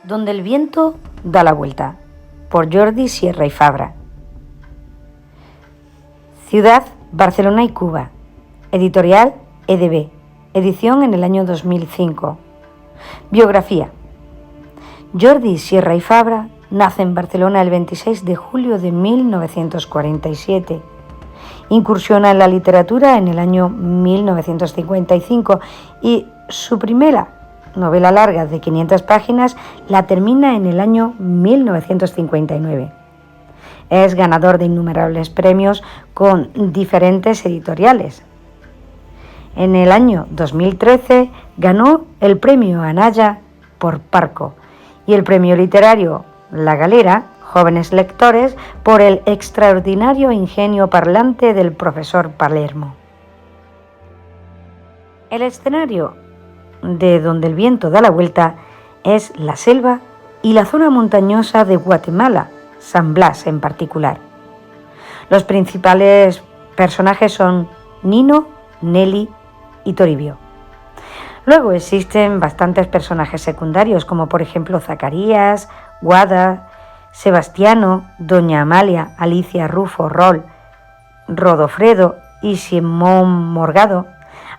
Donde el viento da la vuelta, por Jordi Sierra y Fabra. Ciudad, Barcelona y Cuba. Editorial EDB. Edición en el año 2005. Biografía. Jordi Sierra y Fabra nace en Barcelona el 26 de julio de 1947. Incursiona en la literatura en el año 1955 y su primera novela larga de 500 páginas la termina en el año 1959. Es ganador de innumerables premios con diferentes editoriales. En el año 2013 ganó el premio Anaya por Parco y el premio literario La Galera, Jóvenes Lectores, por el extraordinario ingenio parlante del profesor Palermo. El escenario de Donde el viento da la vuelta es la selva y la zona montañosa de Guatemala, San Blas en particular. Los principales personajes son Nino, Nelly y Toribio. Luego existen bastantes personajes secundarios, como por ejemplo Zacarías, Guada, Sebastiano, Doña Amalia, Alicia, Rufo, Rol, Rodofredo y Simón Morgado,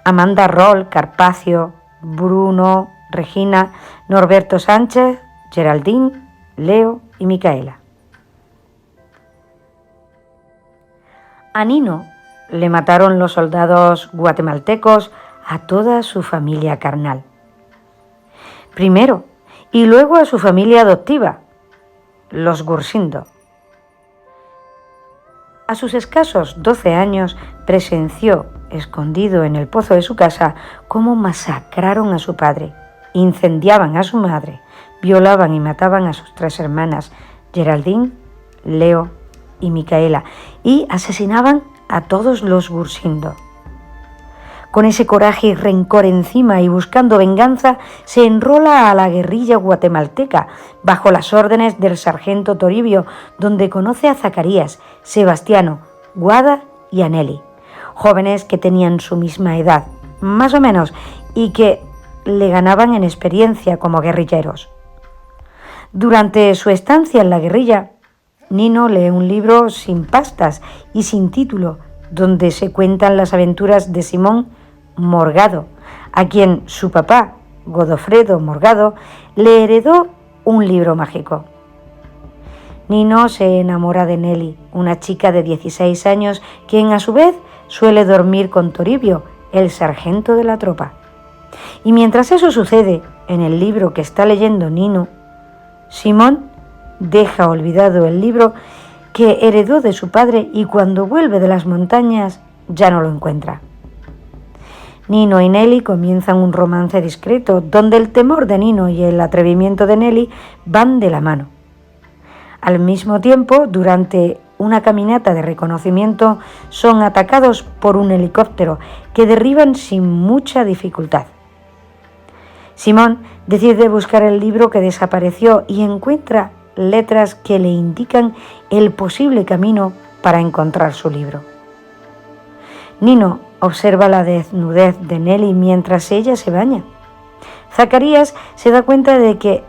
Amanda, Rol, Carpacio, Bruno, Regina, Norberto Sánchez, Geraldine, Leo y Micaela. A Nino le mataron los soldados guatemaltecos a toda su familia carnal. Primero y luego a su familia adoptiva, los Gursindo. A sus escasos 12 años presenció, escondido en el pozo de su casa, cómo masacraron a su padre, incendiaban a su madre, violaban y mataban a sus 3 hermanas, Geraldine, Leo y Micaela, y asesinaban a todos los Gursindo. Con ese coraje y rencor encima y buscando venganza, se enrola a la guerrilla guatemalteca bajo las órdenes del sargento Toribio, donde conoce a Zacarías, Sebastiano, Guada y a Nelly, jóvenes que tenían su misma edad, más o menos, y que le ganaban en experiencia como guerrilleros. Durante su estancia en la guerrilla, Nino lee un libro sin pastas y sin título, donde se cuentan las aventuras de Simón Morgado, a quien su papá, Godofredo Morgado, le heredó un libro mágico. Nino se enamora de Nelly, una chica de 16 años, quien a su vez suele dormir con Toribio, el sargento de la tropa. Y mientras eso sucede, en el libro que está leyendo Nino, Simón deja olvidado el libro que heredó de su padre y cuando vuelve de las montañas ya no lo encuentra. Nino y Nelly comienzan un romance discreto, donde el temor de Nino y el atrevimiento de Nelly van de la mano. Al mismo tiempo, durante una caminata de reconocimiento, son atacados por un helicóptero que derriban sin mucha dificultad. Simón decide buscar el libro que desapareció y encuentra letras que le indican el posible camino para encontrar su libro. Nino observa la desnudez de Nelly mientras ella se baña. Zacarías se da cuenta de que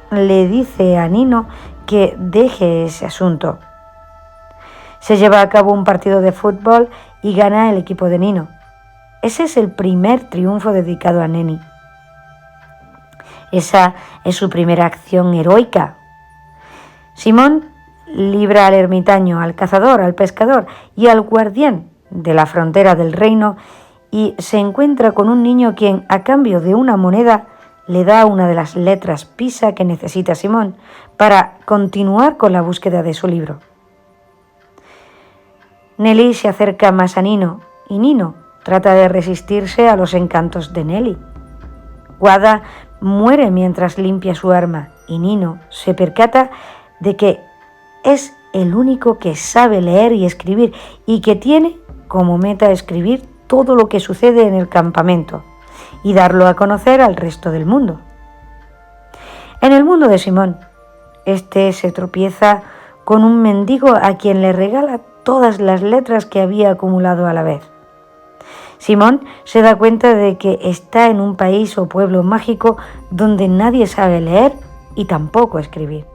le dice a Nino que deje ese asunto. Se lleva a cabo un partido de fútbol y gana el equipo de Nino. Ese es el primer triunfo dedicado a Nelly. Esa es su primera acción heroica. Simón libra al ermitaño, al cazador, al pescador y al guardián de la frontera del reino y se encuentra con un niño quien, a cambio de una moneda, le da una de las letras Pisa que necesita Simón para continuar con la búsqueda de su libro. Nelly se acerca más a Nino y Nino trata de resistirse a los encantos de Nelly. Guada muere mientras limpia su arma y Nino se percata de que es el único que sabe leer y escribir y que tiene como meta escribir todo lo que sucede en el campamento y darlo a conocer al resto del mundo. En el mundo de Simón, este se tropieza con un mendigo a quien le regala todas las letras que había acumulado a la vez. Simón se da cuenta de que está en un país o pueblo mágico donde nadie sabe leer y tampoco escribir.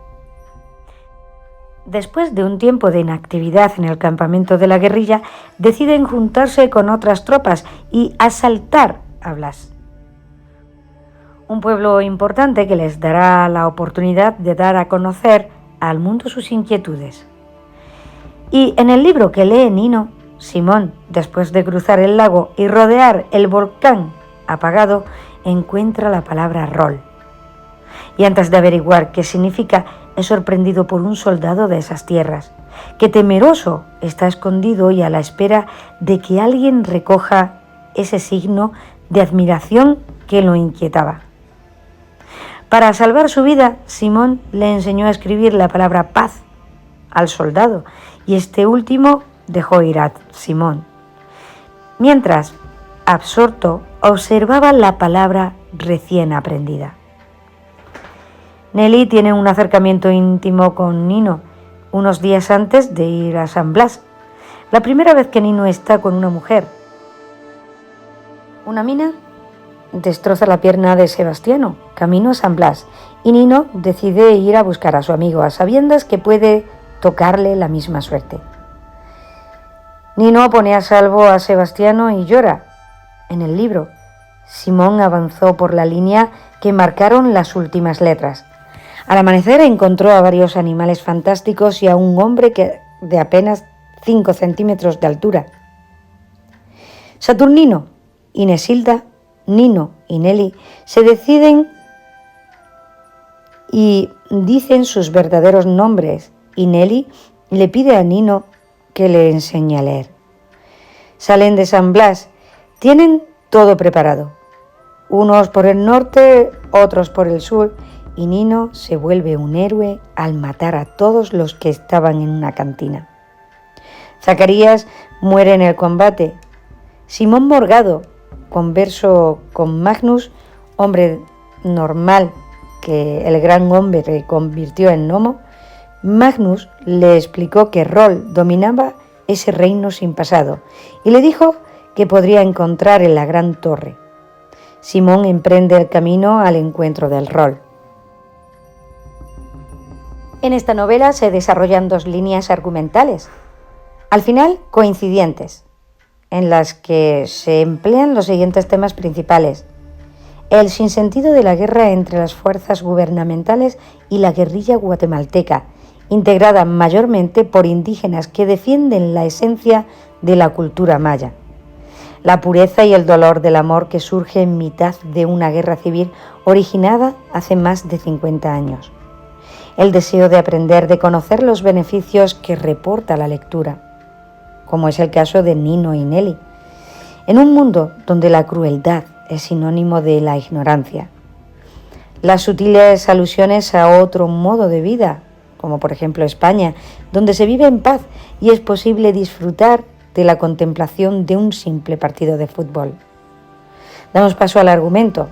Después de un tiempo de inactividad en el campamento de la guerrilla, deciden juntarse con otras tropas y asaltar a Blas, un pueblo importante que les dará la oportunidad de dar a conocer al mundo sus inquietudes. Y en el libro que lee Nino, Simón, después de cruzar el lago y rodear el volcán apagado, encuentra la palabra rol. Y antes de averiguar qué significa, es sorprendido por un soldado de esas tierras, que temeroso está escondido y a la espera de que alguien recoja ese signo de admiración que lo inquietaba. Para salvar su vida, Simón le enseñó a escribir la palabra paz al soldado, y este último dejó ir a Simón, mientras, absorto, observaba la palabra recién aprendida. Nelly tiene un acercamiento íntimo con Nino unos días antes de ir a San Blas, la primera vez que Nino está con una mujer. Una mina destroza la pierna de Sebastiano, camino a San Blas, y Nino decide ir a buscar a su amigo a sabiendas que puede tocarle la misma suerte. Nino pone a salvo a Sebastiano y llora. En el libro, Simón avanzó por la línea que marcaron las últimas letras. Al amanecer encontró a varios animales fantásticos y a un hombre de apenas 5 centímetros de altura. Saturnino, Inesilda, Nino y Nelly se deciden y dicen sus verdaderos nombres, y Nelly le pide a Nino que le enseñe a leer. Salen de San Blas, tienen todo preparado, unos por el norte, otros por el sur, y Nino se vuelve un héroe al matar a todos los que estaban en una cantina. Zacarías muere en el combate. Simón Morgado, converso con Magnus, hombre normal que el gran hombre convirtió en gnomo, Magnus le explicó que Rol dominaba ese reino sin pasado y le dijo que podría encontrar en la gran torre. Simón emprende el camino al encuentro del Rol. En esta novela se desarrollan 2 líneas argumentales, al final coincidentes, en las que se emplean los siguientes temas principales: el sinsentido de la guerra entre las fuerzas gubernamentales y la guerrilla guatemalteca, integrada mayormente por indígenas que defienden la esencia de la cultura maya; la pureza y el dolor del amor que surge en mitad de una guerra civil originada hace más de 50 años; el deseo de aprender, de conocer los beneficios que reporta la lectura, como es el caso de Nino y Nelly, en un mundo donde la crueldad es sinónimo de la ignorancia; las sutiles alusiones a otro modo de vida, como por ejemplo España, donde se vive en paz y es posible disfrutar de la contemplación de un simple partido de fútbol. Damos paso al argumento.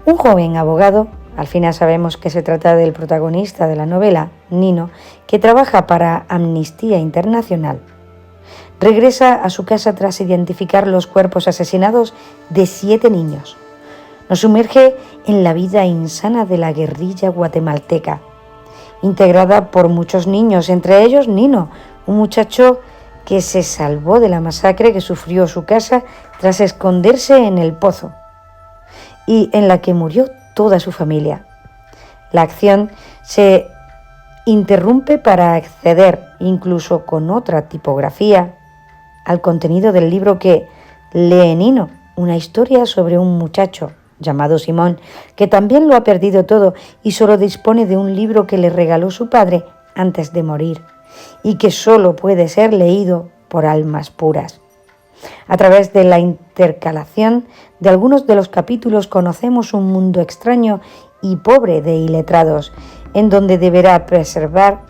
Un joven abogado, al final sabemos que se trata del protagonista de la novela, Nino, que trabaja para Amnistía Internacional, regresa a su casa tras identificar los cuerpos asesinados de 7 niños. Nos sumerge en la vida insana de la guerrilla guatemalteca, integrada por muchos niños, entre ellos Nino, un muchacho que se salvó de la masacre que sufrió su casa tras esconderse en el pozo, y en la que murió toda su familia. La acción se interrumpe para acceder, incluso con otra tipografía, al contenido del libro que lee Nino, una historia sobre un muchacho llamado Simón, que también lo ha perdido todo y solo dispone de un libro que le regaló su padre antes de morir, y que solo puede ser leído por almas puras. A través de la intercalación de algunos de los capítulos conocemos un mundo extraño y pobre de iletrados, en donde deberá preservar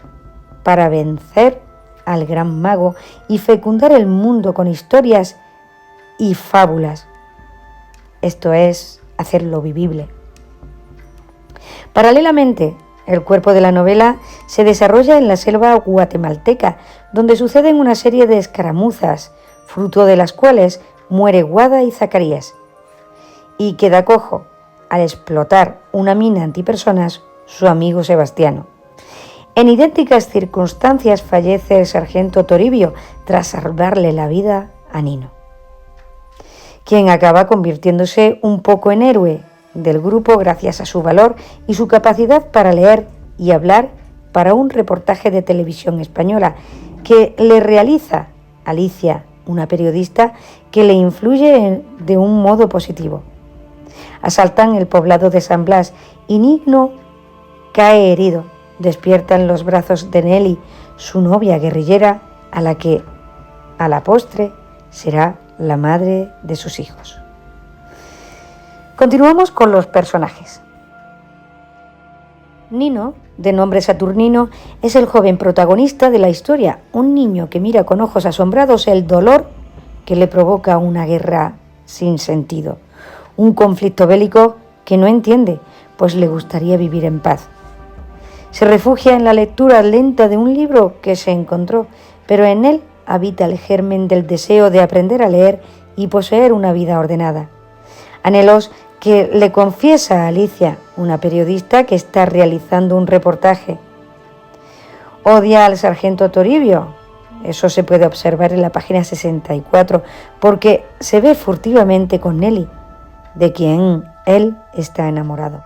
para vencer al gran mago y fecundar el mundo con historias y fábulas. Esto es hacerlo vivible. Paralelamente, el cuerpo de la novela se desarrolla en la selva guatemalteca, donde suceden una serie de escaramuzas, fruto de las cuales muere Guada y Zacarías, y queda cojo al explotar una mina antipersonas su amigo Sebastiano. En idénticas circunstancias fallece el sargento Toribio tras salvarle la vida a Nino, quien acaba convirtiéndose un poco en héroe del grupo gracias a su valor y su capacidad para leer y hablar para un reportaje de televisión española que le realiza Alicia, una periodista que le influye de un modo positivo. Asaltan el poblado de San Blas y Nino cae herido. Despierta en los brazos de Nelly, su novia guerrillera, a la que, a la postre, será la madre de sus hijos. Continuamos con los personajes. Nino, de nombre Saturnino, es el joven protagonista de la historia, un niño que mira con ojos asombrados el dolor que le provoca una guerra sin sentido, un conflicto bélico que no entiende, pues le gustaría vivir en paz. Se refugia en la lectura lenta de un libro que se encontró, pero en él habita el germen del deseo de aprender a leer y poseer una vida ordenada. Anhelos que le confiesa a Alicia, una periodista que está realizando un reportaje. Odia al sargento Toribio. Eso se puede observar en la página 64, porque se ve furtivamente con Nelly, de quien él está enamorado.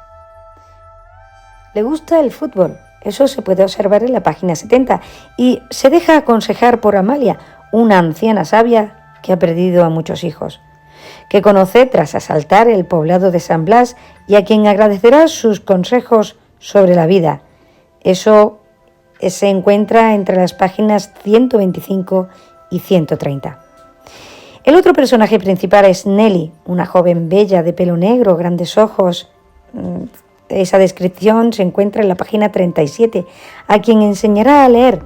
Le gusta el fútbol. Eso se puede observar en la página 70, y se deja aconsejar por Amalia, una anciana sabia que ha perdido a muchos hijos, que conoce tras asaltar el poblado de San Blas y a quien agradecerá sus consejos sobre la vida. Eso se encuentra entre las páginas 125 y 130. El otro personaje principal es Nelly, una joven bella de pelo negro, grandes ojos. Esa descripción se encuentra en la página 37, a quien enseñará a leer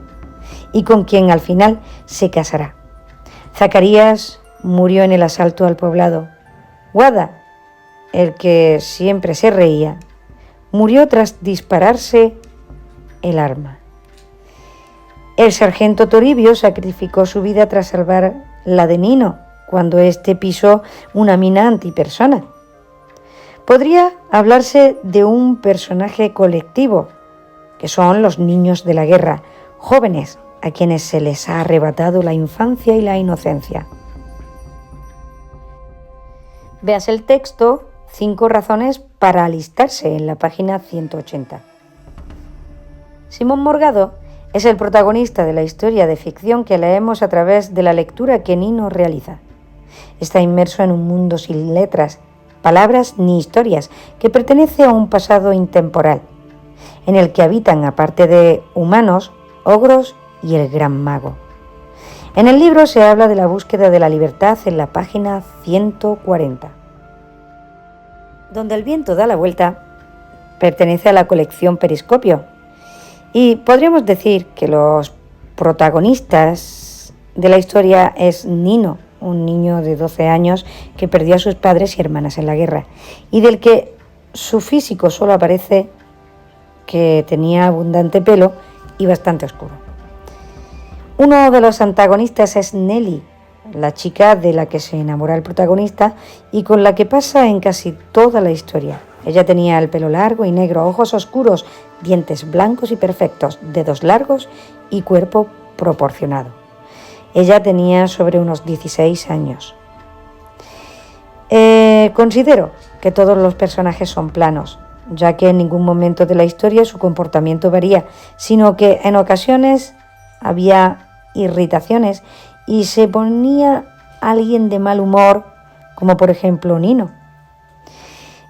y con quien al final se casará. Zacarías murió en el asalto al poblado. Guada, el que siempre se reía, murió tras dispararse el arma. El sargento Toribio sacrificó su vida tras salvar la de Nino, cuando éste pisó una mina antipersona. Podría hablarse de un personaje colectivo, que son los niños de la guerra, jóvenes a quienes se les ha arrebatado la infancia y la inocencia. Veas el texto 5 razones para alistarse en la página 180. Simón Morgado es el protagonista de la historia de ficción que leemos a través de la lectura que Nino realiza. Está inmerso en un mundo sin letras, palabras ni historias, que pertenece a un pasado intemporal, en el que habitan, aparte de humanos, ogros y el gran mago. En el libro se habla de la búsqueda de la libertad en la página 140. Donde el viento da la vuelta pertenece a la colección Periscopio, y podríamos decir que los protagonistas de la historia es Nino, un niño de 12 años que perdió a sus padres y hermanas en la guerra, y del que su físico solo aparece que tenía abundante pelo y bastante oscuro. Uno de los antagonistas es Nelly, la chica de la que se enamora el protagonista y con la que pasa en casi toda la historia. Ella tenía el pelo largo y negro, ojos oscuros, dientes blancos y perfectos, dedos largos y cuerpo proporcionado. Ella tenía sobre unos 16 años. Considero que todos los personajes son planos, ya que en ningún momento de la historia su comportamiento varía, sino que en ocasiones había irritaciones y se ponía alguien de mal humor, como por ejemplo Nino.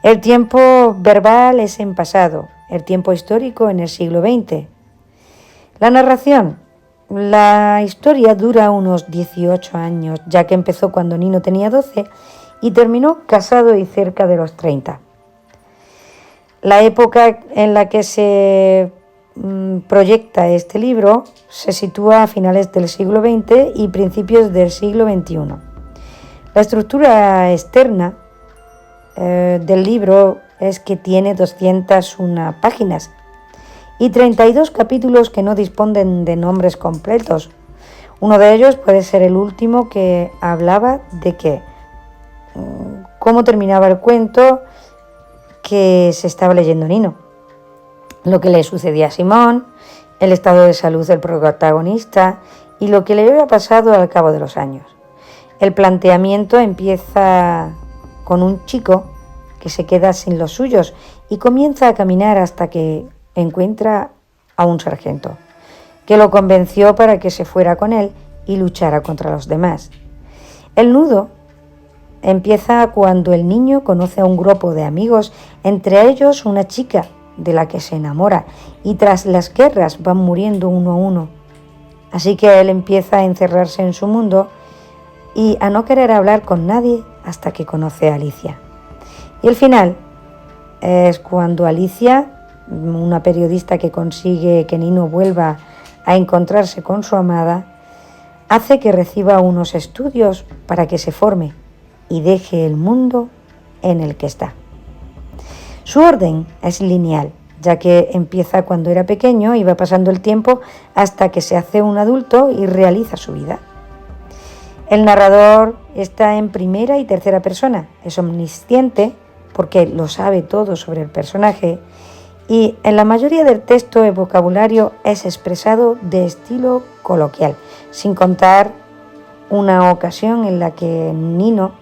El tiempo verbal es en pasado, el tiempo histórico en el siglo XX. La narración. La historia dura unos 18 años, ya que empezó cuando Nino tenía 12 y terminó casado y cerca de los 30. La época en la que se proyecta este libro se sitúa a finales del siglo XX y principios del siglo XXI. La estructura externa del libro es que tiene 201 páginas y 32 capítulos que no disponen de nombres completos. Uno de ellos puede ser el último, que hablaba de cómo terminaba el cuento que se estaba leyendo Nino. lo que le sucedía a Simón, el estado de salud del protagonista y lo que le había pasado al cabo de los años. El planteamiento empieza con un chico que se queda sin los suyos y comienza a caminar hasta que encuentra a un sargento, que lo convenció para que se fuera con él y luchara contra los demás. El nudo empieza cuando el niño conoce a un grupo de amigos, entre ellos una chica de la que se enamora, y tras las guerras van muriendo uno a uno. Así que él empieza a encerrarse en su mundo y a no querer hablar con nadie hasta que conoce a Alicia. Y el final es cuando Alicia, una periodista que consigue que Nino vuelva a encontrarse con su amada, hace que reciba unos estudios para que se forme y deje el mundo en el que está. Su orden es lineal, ya que empieza cuando era pequeño y va pasando el tiempo hasta que se hace un adulto y realiza su vida. El narrador está en primera y tercera persona, es omnisciente porque lo sabe todo sobre el personaje y en la mayoría del texto el vocabulario es expresado de estilo coloquial, sin contar una ocasión en la que Nino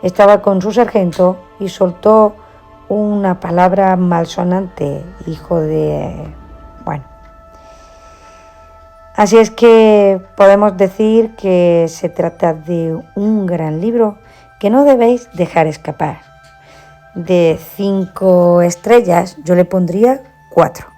estaba con su sargento y soltó una palabra malsonante, hijo de... bueno. Así es que podemos decir que se trata de un gran libro que no debéis dejar escapar. De 5 estrellas yo le pondría 4.